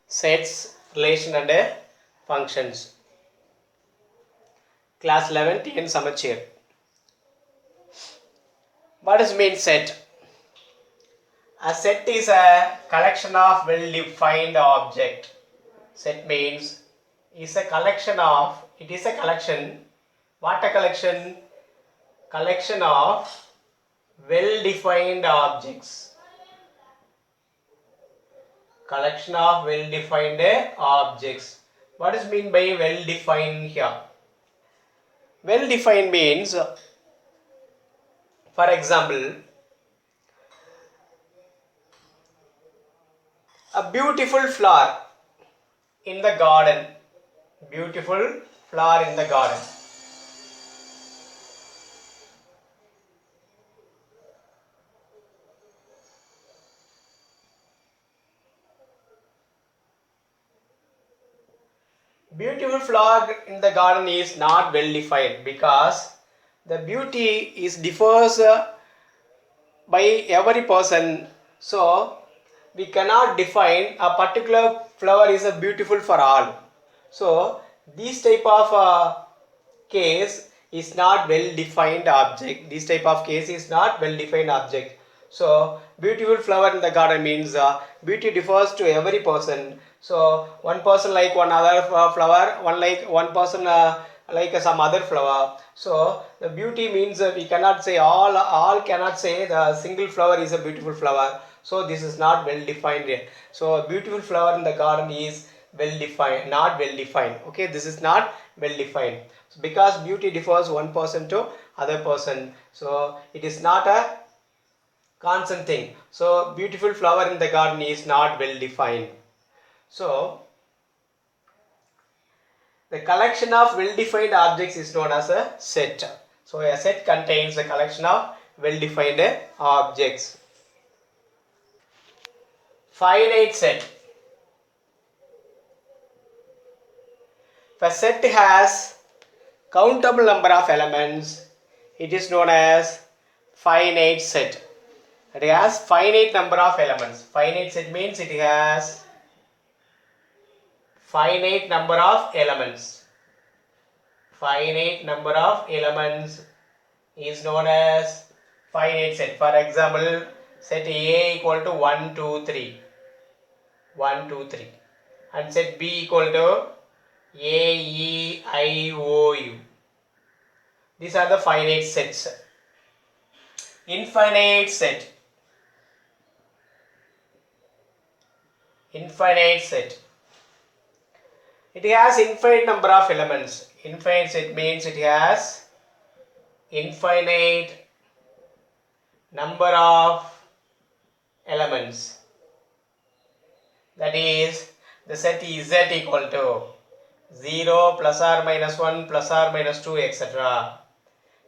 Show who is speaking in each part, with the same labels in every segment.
Speaker 1: Sets, relation and functions. Class 11 TN Samachir. What does mean set? A set is a collection of well-defined object. Set means is a collection of, it is a collection. What a collection? Collection of well-defined objects. Collection of well-defined objects. What is mean by well-defined here? Well-defined means, for example, a beautiful flower in the garden. Beautiful flower in the garden. Beautiful flower in the garden is not well defined because the beauty is differs by every person. So we cannot define a particular flower is a beautiful for all. So this type of case is not well defined object. This type of case is not well defined object. So beautiful flower in the garden means beauty differs to every person. So one person like one other flower, one person like some other flower. So the beauty means we cannot say all cannot say the single flower is a beautiful flower. So this is not well defined yet. So a beautiful flower in the garden is well defined, not well defined. Okay, this is not well defined. So because beauty differs one person to other person. So it is not a constant thing. So beautiful flower in the garden is not well defined. So the collection of well-defined objects is known as a set. So a set contains a collection of well-defined objects. Finite set. If a set has countable number of elements, it is known as finite set. It has finite number of elements. Finite set means it has finite number of elements. Finite number of elements is known as finite set. For example, set A equal to 1, 2, 3. 1, 2, 3. And set B equal to A, E, I, O, U. These are the finite sets. Infinite set. Infinite set. It has infinite number of elements. Infinite set means it has infinite number of elements. That is, the set is Z equal to 0 plus or minus 1 plus or minus 2 etc.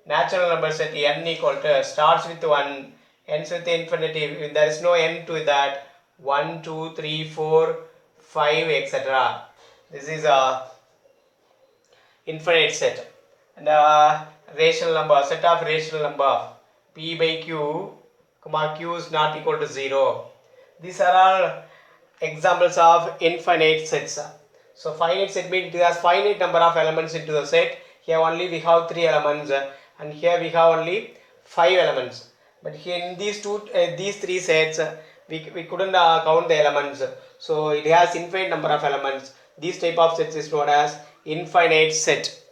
Speaker 1: Natural number set n equal to starts with 1, ends with infinity. If there is no n to that, 1, 2, 3, 4, 5 etc. This is a infinite set. And rational number, set of rational number p by q, comma q is not equal to 0. These are all examples of infinite sets. So finite set means it has finite number of elements into the set. Here only we have 3 elements and here we have only 5 elements. But here in these 3 sets we couldn't count the elements. So it has infinite number of elements. This type of sets is known as infinite set.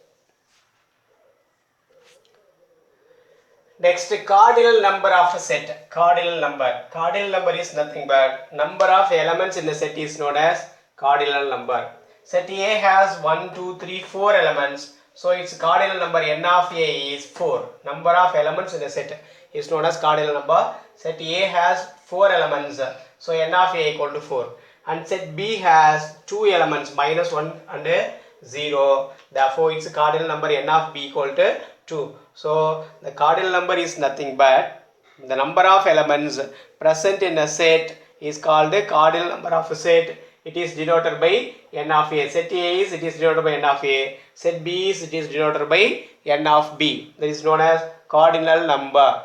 Speaker 1: Next, cardinal number of a set. Cardinal number. Cardinal number is nothing but number of elements in a set is known as cardinal number. Set A has 1, 2, 3, 4 elements. So its cardinal number n of A is 4. Number of elements in a set is known as cardinal number. Set A has 4 elements. So n of A equal to 4. And set B has 2 elements, minus 1 and 0. Therefore its cardinal number n of B equal to 2. So the cardinal number is nothing but the number of elements present in a set is called the cardinal number of a set. It is denoted by n of A. Set A is, it is denoted by n of A. Set B is, it is denoted by n of B. That is known as cardinal number.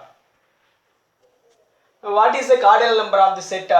Speaker 1: Now what is the cardinal number of the set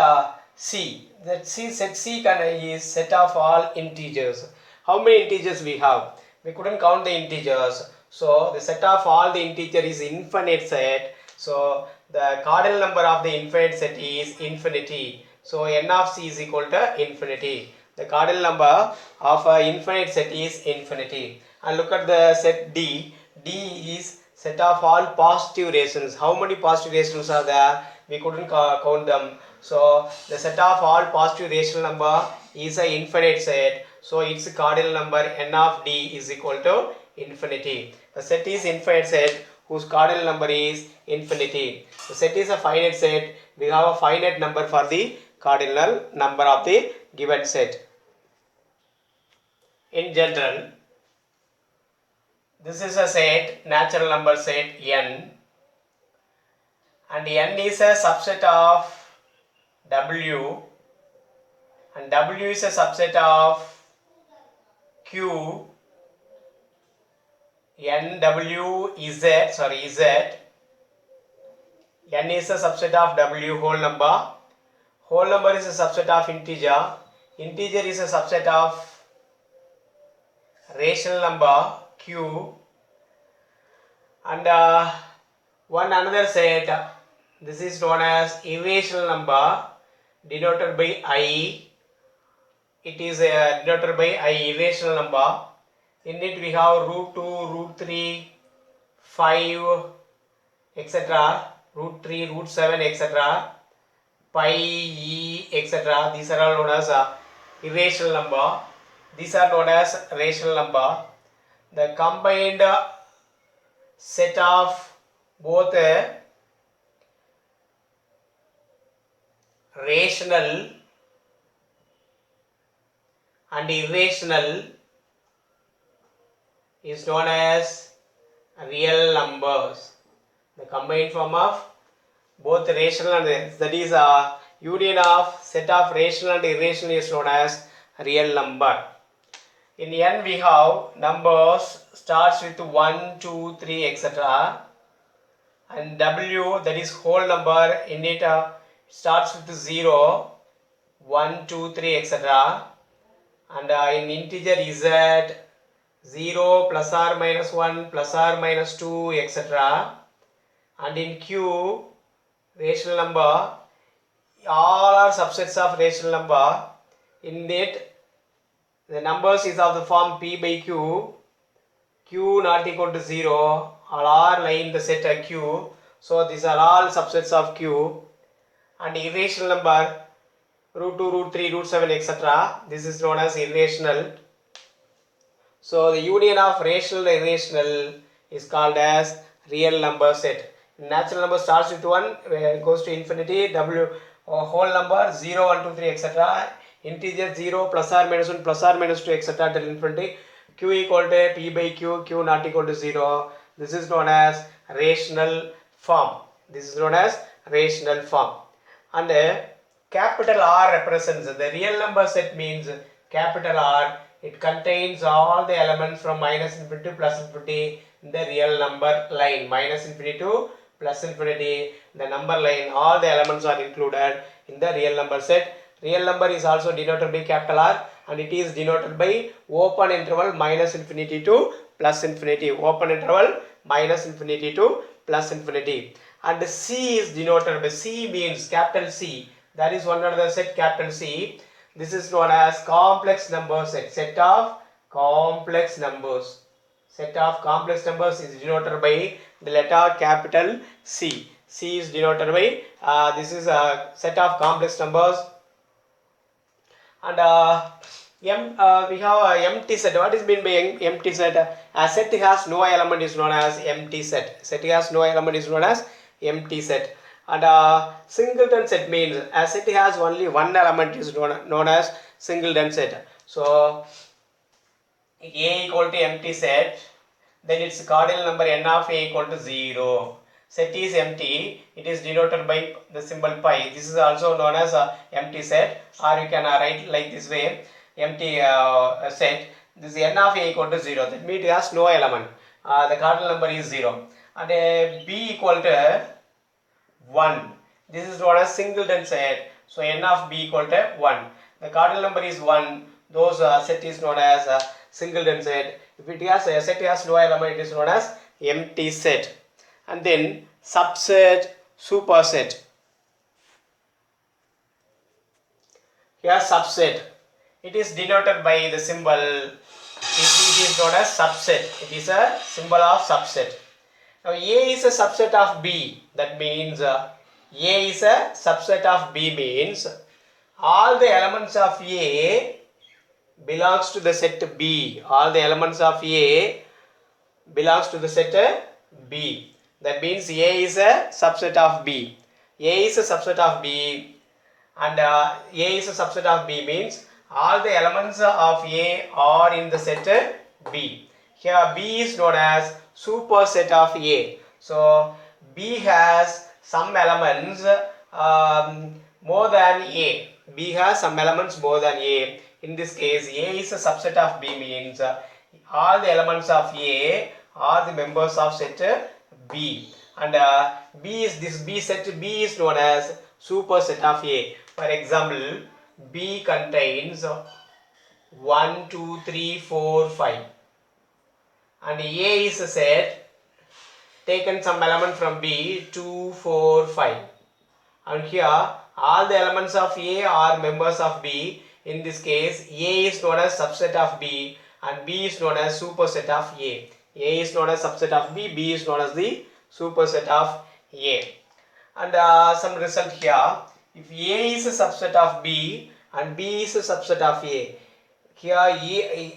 Speaker 1: C? that set C is set of all integers. How many integers we have? We couldn't count the integers. So the set of all the integer is infinite set. So the cardinal number of the infinite set is infinity. So n of C is equal to infinity. The cardinal number of an infinite set is infinity. And look at the set D. D is set of all positive rations. How many positive rations are there? We couldn't count them. So the set of all positive rational number is an infinite set. So its cardinal number n of D is equal to infinity. The set is infinite set whose cardinal number is infinity. The set is a finite set. We have a finite number for the cardinal number of the given set. In general, this is a set, natural number set n, and n is a subset of W, and W is a subset of Q, n, W, Z, n is a subset of W whole number is a subset of integer is a subset of rational number Q, and one another set, this is known as irrational number denoted by I. It is denoted by I, irrational number. In it we have root 2, root 3, 5, etc., root 3, root 7, etc., pi, e, etc. These are all known as irrational number. These are known as rational number. The combined set of both rational and irrational is known as real numbers. The combined form of both rational and, that is union of set of rational and irrational, is known as real number. In n we have numbers starts with 1, 2, 3, etc. and W, that is whole number, in it starts with 0, 1, 2, 3, etc. and in integer Z, 0 plus or minus 1 plus or minus 2, etc. and in Q, rational number, all are subsets of rational number. In it the numbers is of the form P by Q, Q not equal to 0, all are lie in the set Q. So these are all subsets of Q. And irrational number, root 2, root 3, root 7, etc. This is known as irrational. So the union of rational and irrational is called as real number set. Natural number starts with 1, goes to infinity, W whole number 0, 1, 2, 3, etc. Integer 0 plus or minus 1 plus or minus 2, etc. till infinity. Q equal to P by Q, Q not equal to 0. This is known as rational form. This is known as rational form. And capital R represents the real number set, means capital R. It contains all the elements from minus infinity to plus infinity in the real number line. Minus infinity to plus infinity, the number line, all the elements are included in the real number set. Real number is also denoted by capital R, and it is denoted by open interval minus infinity to plus infinity. Open interval minus infinity to plus infinity. And C is denoted by, C means capital C. That is one another set, capital C. This is known as complex number set. Set of complex numbers. Set of complex numbers is denoted by the letter capital C. C is denoted by, this is a set of complex numbers. And we have a empty set. What is meant by empty set? A set has no element is known as empty set. Set has no element is known as empty set. And singleton set means a set has only one element is known as singleton set. So A equal to empty set, then its cardinal number n of A equal to 0. Set is empty, it is denoted by the symbol pi. This is also known as empty set, or you can write like this way, empty set. This n of A equal to 0, that means it has no element. The cardinal number is 0. And B equal to 1. This is known as singleton set. So n of b equal to 1. The cardinal number is 1. Those set is known as singleton set. If it has a set has no element, it is known as empty set. And then subset, superset. Here subset. It is denoted by the symbol. It is known as subset. It is a symbol of subset. Now A is a subset of B. That means A is a subset of B means all the elements of A belongs to the set B. All the elements of A belongs to the set B. That means A is a subset of B. A is a subset of B, and A is a subset of B means all the elements of A are in the set B. Here B is known as superset of A. So B has some elements more than A. B has some elements more than A. In this case, A is a subset of B means all the elements of A are the members of set B. And B is this B set B is known as superset of A. For example, B contains 1, 2, 3, 4, 5. And A is a set taken some element from B 2, 4, 5. And here all the elements of A are members of B. In this case, A is known as subset of B and B is known as superset of A. A is known as subset of B, B is known as the superset of A. And some result here, if A is a subset of B and B is a subset of A, here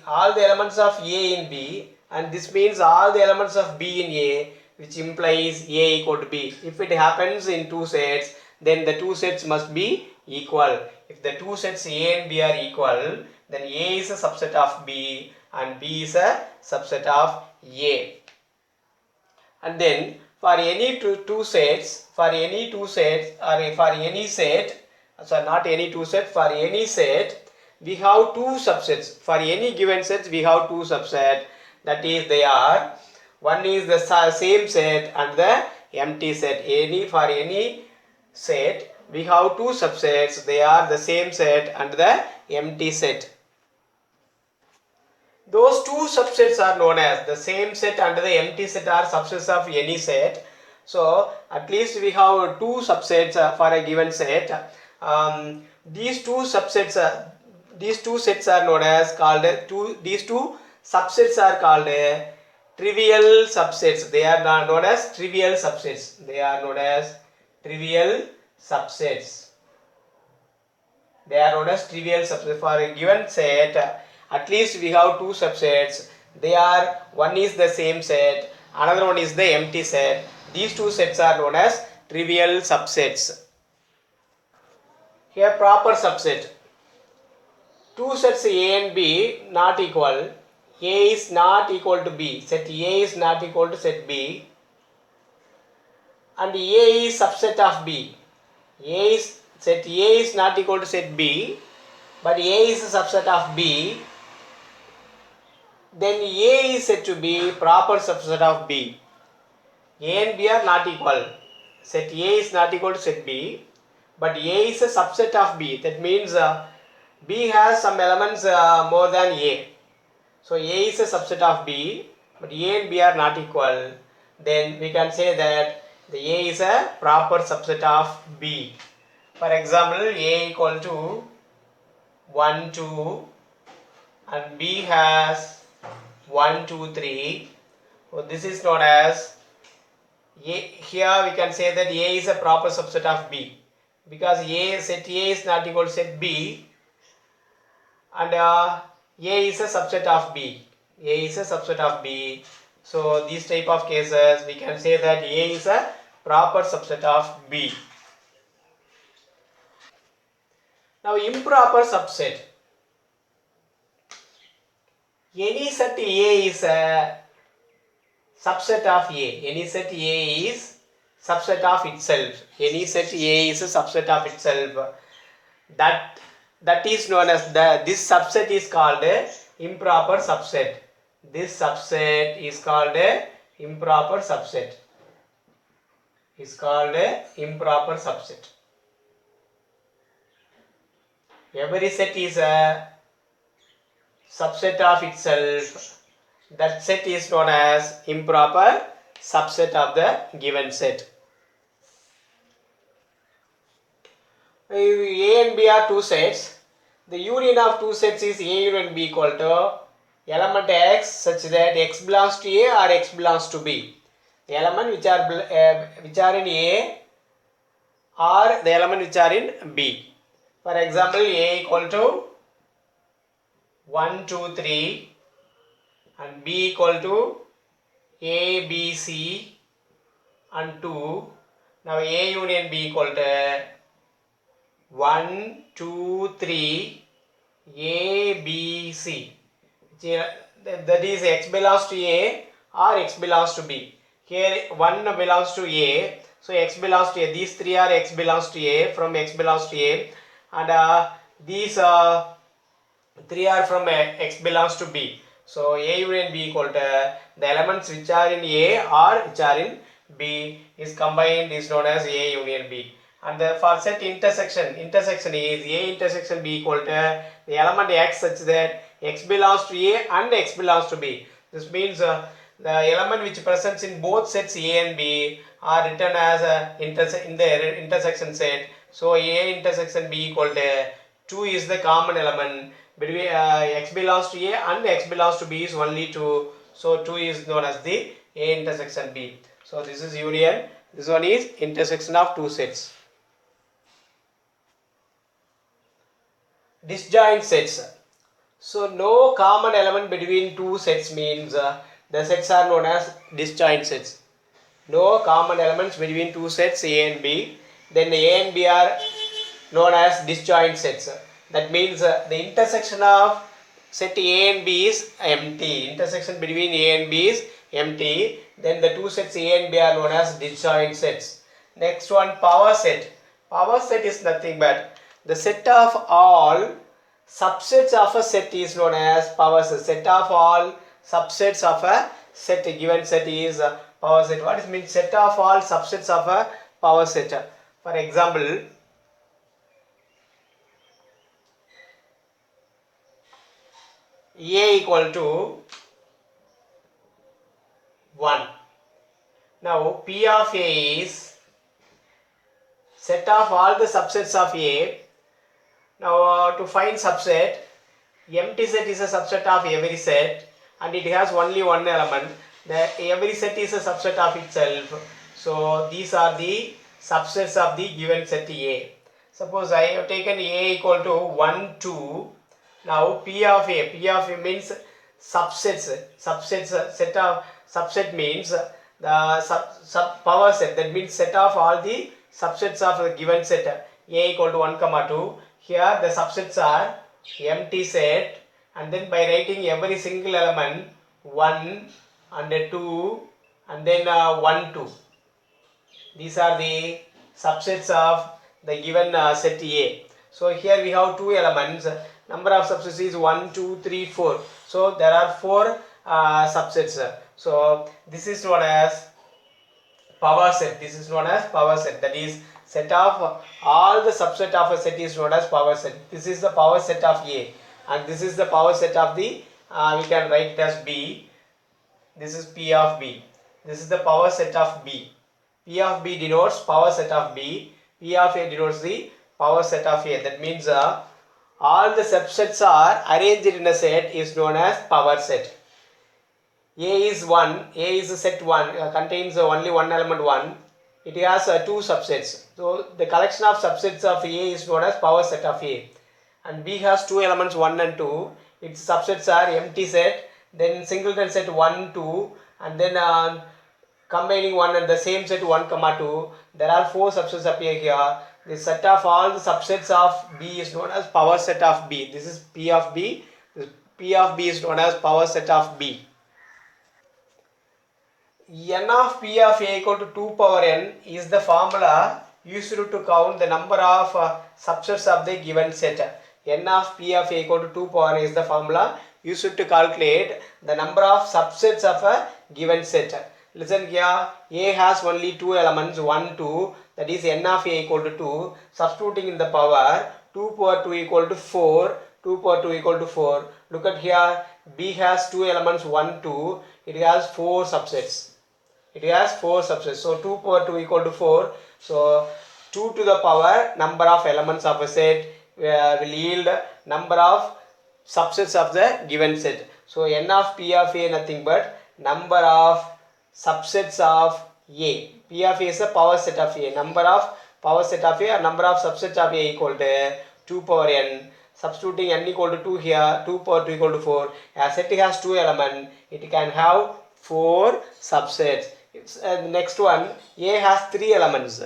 Speaker 1: all the elements of A in B, and this means all the elements of B in A, which implies A equal to B. If it happens in two sets, then the two sets must be equal. If the two sets A and B are equal, then A is a subset of B and B is a subset of A. And then for any two sets, for any set, we have two subsets. For any given set, we have two subsets. That is, they are, one is the same set and the empty set. For any set, we have two subsets. They are the same set and the empty set. Those two subsets are known as the same set and the empty set are subsets of any set. So at least we have two subsets for a given set. These two sets are known as these two subsets are called trivial subsets. They are known as trivial subsets. They are known as trivial subsets. They are known as trivial subsets. For a given set, at least we have two subsets. They are, one is the same set, another one is the empty set. These two sets are known as trivial subsets. Here proper subset. Two sets A and B not equal. A is not equal to B. Set A is not equal to set B. And A is subset of B. Set A is not equal to set B, but A is a subset of B. Then A is said to be proper subset of B. A and B are not equal. Set A is not equal to set B, but A is a subset of B. That means B has some elements more than A. So A is a subset of B, but A and B are not equal. Then we can say that the A is a proper subset of B. For example, A equal to 1, 2 and B has 1, 2, 3. So this is known as A. Here we can say that A is a proper subset of B because set A is not equal to set B, and A is a subset of B. A is a subset of B. So these type of cases we can say that A is a proper subset of B. Now improper subset. Any set A is a subset of A. Any set A is subset of itself. Any set A is a subset of itself. That is known as this subset is called a improper subset. This subset is called a improper subset. Is called a improper subset. every set is a subset of itself. That set is known as improper subset of the given set. A and B are two sets. The union of two sets is A union B equal to element X such that X belongs to A or X belongs to B. The element which are in A or the element which are in B. For example, A equal to 1, 2, 3 and B equal to A, B, C and 2. Now A union B equal to 1, 2, 3, A, B, C. That is X belongs to A or X belongs to B. Here 1 belongs to A, so X belongs to A. These 3 are X belongs to A, from X belongs to A, and these 3 are from X belongs to B. So A union B equal to the elements which are in A or which are in B is combined is known as A union B. And for set intersection is A intersection B equal to the element X such that X belongs to A and X belongs to B. This means the element which presents in both sets A and B are written as in the intersection set. So A intersection B equal to 2 is the common element between X belongs to A and X belongs to B is only 2. So 2 is known as the A intersection B. So this is union. This one is intersection of two sets. Disjoint sets. So no common element between two sets means the sets are known as disjoint sets. No common elements between two sets A and B. Then A and B are known as disjoint sets. That means the intersection of set A and B is empty. Intersection between A and B is empty. Then the two sets A and B are known as disjoint sets. Next one, power set. Power set is nothing but the set of all subsets of a set is known as power set. Set of all subsets of a set, given set is power set. What is means set of all subsets of a power set? For example, A equal to 1. Now P of A is set of all the subsets of A. Now to find subset, empty set is a subset of every set and it has only one element. Every set is a subset of itself. So these are the subsets of the given set A. Suppose I have taken A equal to 1, 2. Now P of A means subsets. Set of subset means the power set. That means set of all the subsets of a given set A equal to 1, 2. Here the subsets are empty set, and then by writing every single element 1 and 2 and then 1, 2. These are the subsets of the given set A. So here we have two elements. Number of subsets is 1, 2, 3, 4. So there are 4 subsets. So this is known as power set. This is known as power set. That is set of all the subset of a set is known as power set. This is the power set of A, and this is the power set of the we can write it as B. This is P of B. This is the power set of B. P of B denotes power set of B. P of A denotes the power set of A. That means all the subsets are arranged in a set is known as power set. A is 1. A is a set 1. Contains only one element 1. It has 2 subsets. So the collection of subsets of A is known as power set of A. And B has 2 elements 1 and 2. Its subsets are empty set, then singleton set 1, 2, and then combining one and the same set 1, 2. There are 4 subsets appear here. The set of all the subsets of B is known as power set of B. This is P of B. This P of B is known as power set of B. N of P of A equal to 2 power n is the formula used to count the number of subsets of the given set. N of P of A equal to 2 power n is the formula used to calculate the number of subsets of a given set. Listen here, A has only 2 elements 1, 2, that is N of A equal to 2. Substituting in the power, 2 power 2 equal to 4. 2 power 2 equal to 4. Look at here. B has two elements 1, 2. It has 4 subsets. It has 4 subsets. So 2 power 2 equal to 4. So 2 to the power number of elements of a set will yield number of subsets of the given set. So n of P of A nothing but number of subsets of A. P of A is a power set of A. Number of power set of A or number of subsets of A equal to 2 power n. Substituting n equal to 2 here, 2 power 2 equal to 4. A set has 2 elements, it can have 4 subsets. Next one, A has 3 elements.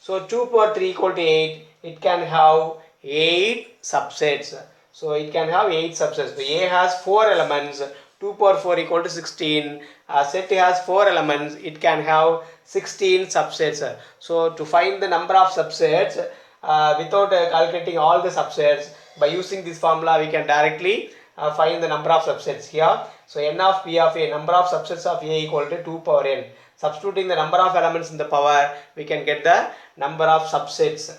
Speaker 1: So 2 power 3 equal to 8, it can have 8 subsets. So it can have 8 subsets. So A has 4 elements, 2 power 4 equal to 16. A set has 4 elements, it can have 16 subsets. So to find the number of subsets without calculating all the subsets, by using this formula we can directly find the number of subsets here. So n of P of A, number of subsets of A equal to 2 power n. Substituting the number of elements in the power, we can get the number of subsets.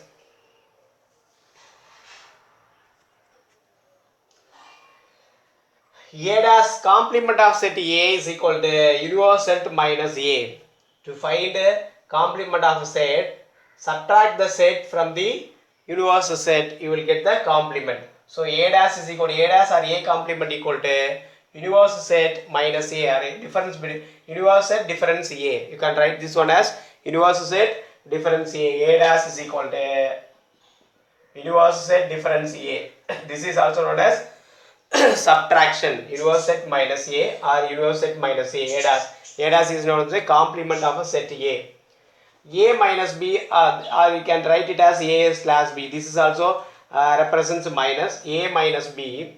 Speaker 1: A dash complement of set A is equal to universe set minus A. To find complement of a set, subtract the set from the universe set, you will get the complement. So A dash is equal to A dash or A complement equal to universe set minus A, or difference between universe set difference A. You can write this one as universe set difference A. A dash is equal to universe set difference A. This is also known as subtraction, universe set minus A or universe set minus A. A dash. A dash is known as the complement of a set A. A minus B, or you can write it as A slash B. This is also represents minus. A minus B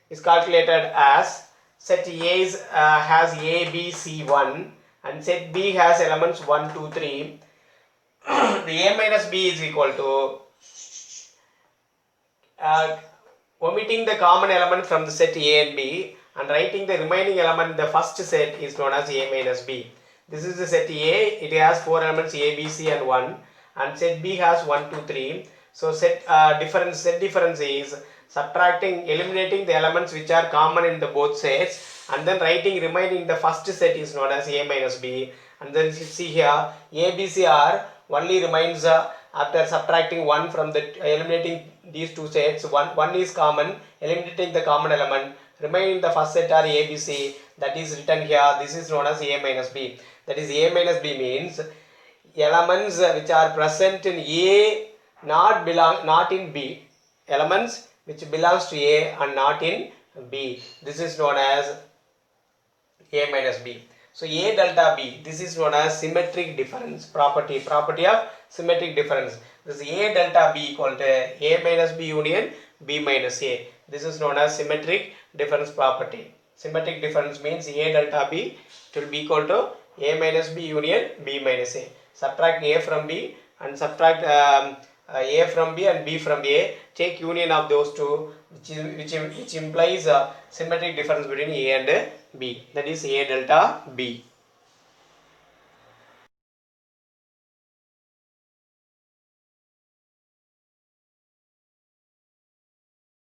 Speaker 1: is calculated as set A has A, B, C 1 and set B has elements 1, 2, 3. The A minus B is equal to omitting the common element from the set A and B and writing the remaining element in the first set is known as A minus B. This is the set A, it has 4 elements A, B, C and 1, and set B has 1, 2, 3. So set difference is eliminating the elements which are common in the both sets and then writing remaining the first set is known as A minus B. And then you see here A, B, C are only remains after subtracting 1 from the eliminating these two sets, one is common, eliminating the common element, remaining the first set are A, B, C, that is written here. This is known as A minus B. That is A minus B means elements which are present in A not in B. Elements which belongs to A and not in B. This is known as A minus B. So A delta B, this is known as symmetric difference property of symmetric difference. This A delta B equal to A minus B union B minus A. This is known as symmetric difference property. Symmetric difference means A delta B will be equal to A minus B union B minus A. Subtract A from B and subtract A from B and B from A. Take union of those two, which implies a symmetric difference between A and B. That is A delta B.